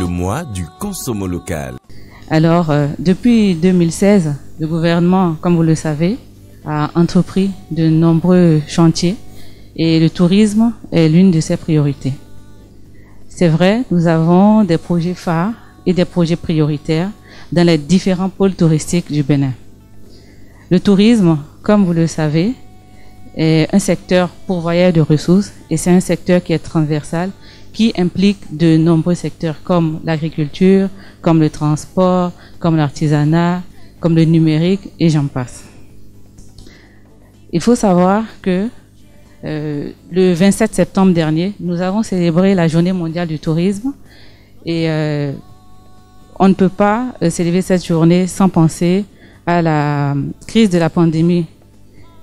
le mois du consommant local. Alors, depuis 2016, le gouvernement, comme vous le savez, a entrepris de nombreux chantiers et le tourisme est l'une de ses priorités. C'est vrai, nous avons des projets phares et des projets prioritaires dans les différents pôles touristiques du Bénin. Le tourisme, comme vous le savez, est un secteur pourvoyeur de ressources et c'est un secteur qui est transversal, qui implique de nombreux secteurs comme l'agriculture, comme le transport, comme l'artisanat, comme le numérique et j'en passe. Il faut savoir que le 27 septembre dernier, nous avons célébré la Journée mondiale du tourisme et on ne peut pas célébrer cette journée sans penser à la crise de la pandémie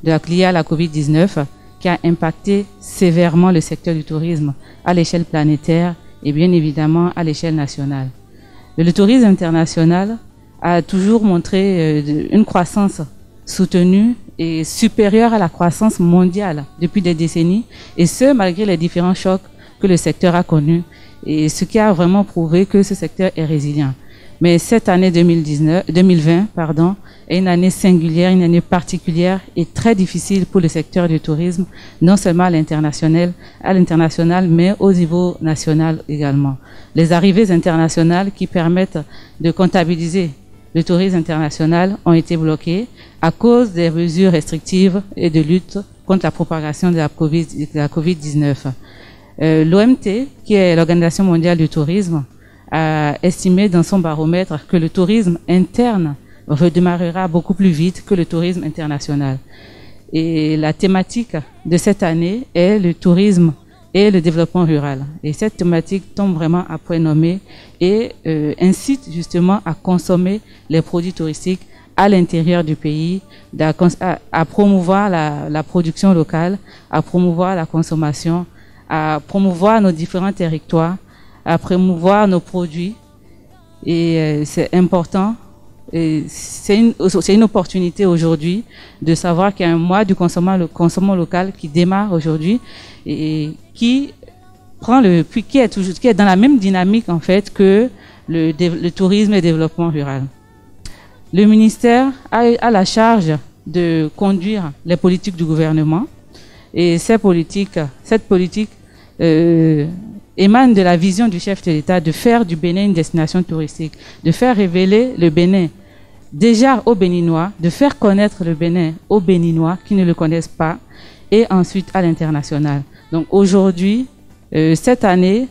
liée à la Covid-19 qui a impacté sévèrement le secteur du tourisme à l'échelle planétaire et bien évidemment à l'échelle nationale. Le tourisme international a toujours montré une croissance soutenue et supérieure à la croissance mondiale depuis des décennies, et ce malgré les différents chocs que le secteur a connus, et ce qui a vraiment prouvé que ce secteur est résilient. Mais cette année 2020 est une année singulière, une année particulière et très difficile pour le secteur du tourisme, non seulement à l'international, mais au niveau national également. Les arrivées internationales qui permettent de comptabiliser le tourisme international ont été bloquées à cause des mesures restrictives et de lutte contre la propagation de la COVID-19. L'OMT, qui est l'Organisation mondiale du tourisme, a estimé dans son baromètre que le tourisme interne redémarrera beaucoup plus vite que le tourisme international. Et la thématique de cette année est le tourisme et le développement rural. Et cette thématique tombe vraiment à point nommé et incite justement à consommer les produits touristiques à l'intérieur du pays, à promouvoir la production locale, à promouvoir la consommation, à promouvoir nos différents territoires, à promouvoir nos produits. Et c'est important. C'est une opportunité aujourd'hui de savoir qu'il y a un mois du consommant local qui démarre aujourd'hui et qui est dans la même dynamique en fait que le tourisme et le développement rural. Le ministère a la charge de conduire les politiques du gouvernement et cette politique émane de la vision du chef de l'État de faire du Bénin une destination touristique, de faire révéler le Bénin déjà aux Béninois, de faire connaître le Bénin aux Béninois qui ne le connaissent pas, et ensuite à l'international. Donc aujourd'hui, cette année,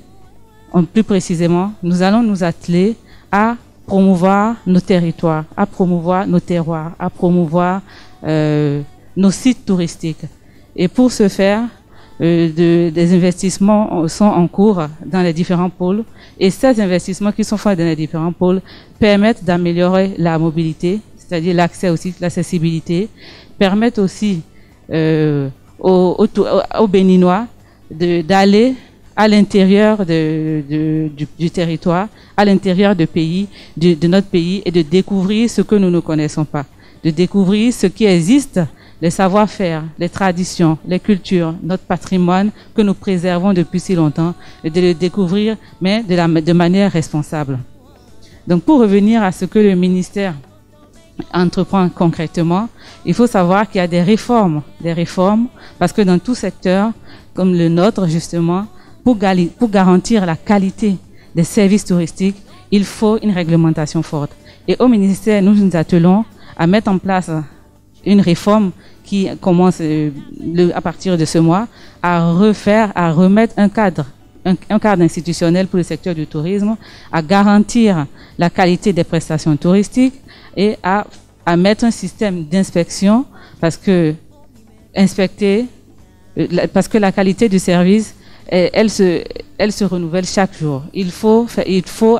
plus précisément, nous allons nous atteler à promouvoir nos territoires, à promouvoir nos terroirs, à promouvoir nos sites touristiques. Et pour ce faire, des investissements sont en cours dans les différents pôles et ces investissements qui sont faits dans les différents pôles permettent d'améliorer la mobilité, c'est-à-dire l'accès aussi, l'accessibilité, permettent aussi aux Béninois d'aller à l'intérieur du territoire, à l'intérieur de notre pays et de découvrir ce que nous ne connaissons pas, de découvrir ce qui existe, les savoir-faire, les traditions, les cultures, notre patrimoine que nous préservons depuis si longtemps et de le découvrir, mais de manière responsable. Donc pour revenir à ce que le ministère entreprend concrètement, il faut savoir qu'il y a des réformes, parce que dans tout secteur, comme le nôtre justement, pour garantir la qualité des services touristiques, il faut une réglementation forte. Et au ministère, nous nous attelons à mettre en place une réforme qui commence à partir de ce mois à remettre un cadre institutionnel pour le secteur du tourisme, à garantir la qualité des prestations touristiques et à mettre un système d'inspection parce que la qualité du service, elle se renouvelle chaque jour. Il faut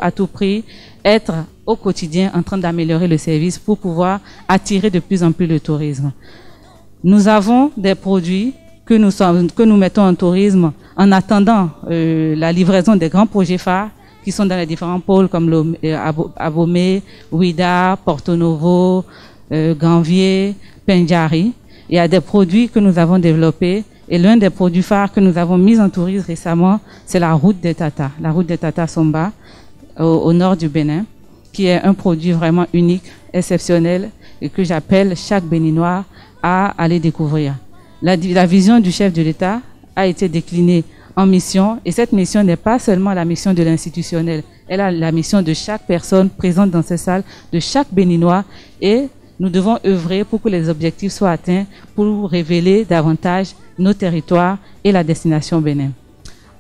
à tout prix être au quotidien en train d'améliorer le service pour pouvoir attirer de plus en plus le tourisme. Nous avons des produits que nous mettons en tourisme en attendant la livraison des grands projets phares qui sont dans les différents pôles comme Abomey, Ouida, Porto Novo, Ganvier, Pendjari. Il y a des produits que nous avons développés et l'un des produits phares que nous avons mis en tourisme récemment, c'est la route des Tata Somba. au nord du Bénin, qui est un produit vraiment unique, exceptionnel, et que j'appelle chaque Béninois à aller découvrir. La vision du chef de l'État a été déclinée en mission, et cette mission n'est pas seulement la mission de l'institutionnel, elle a la mission de chaque personne présente dans cette salle, de chaque Béninois, et nous devons œuvrer pour que les objectifs soient atteints, pour révéler davantage nos territoires et la destination Bénin.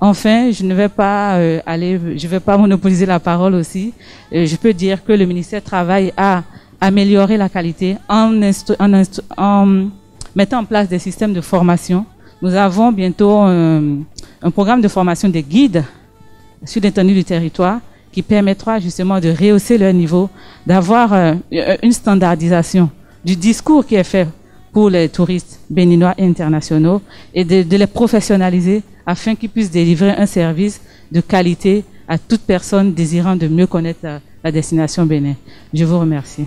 Enfin, je ne vais pas monopoliser la parole aussi. Je peux dire que le ministère travaille à améliorer la qualité en mettant en place des systèmes de formation. Nous avons bientôt un programme de formation des guides sur l'étendue du territoire qui permettra justement de rehausser leur niveau, d'avoir une standardisation du discours qui est fait pour les touristes béninois et internationaux et de les professionnaliser afin qu'ils puissent délivrer un service de qualité à toute personne désirant de mieux connaître la destination Bénin. Je vous remercie.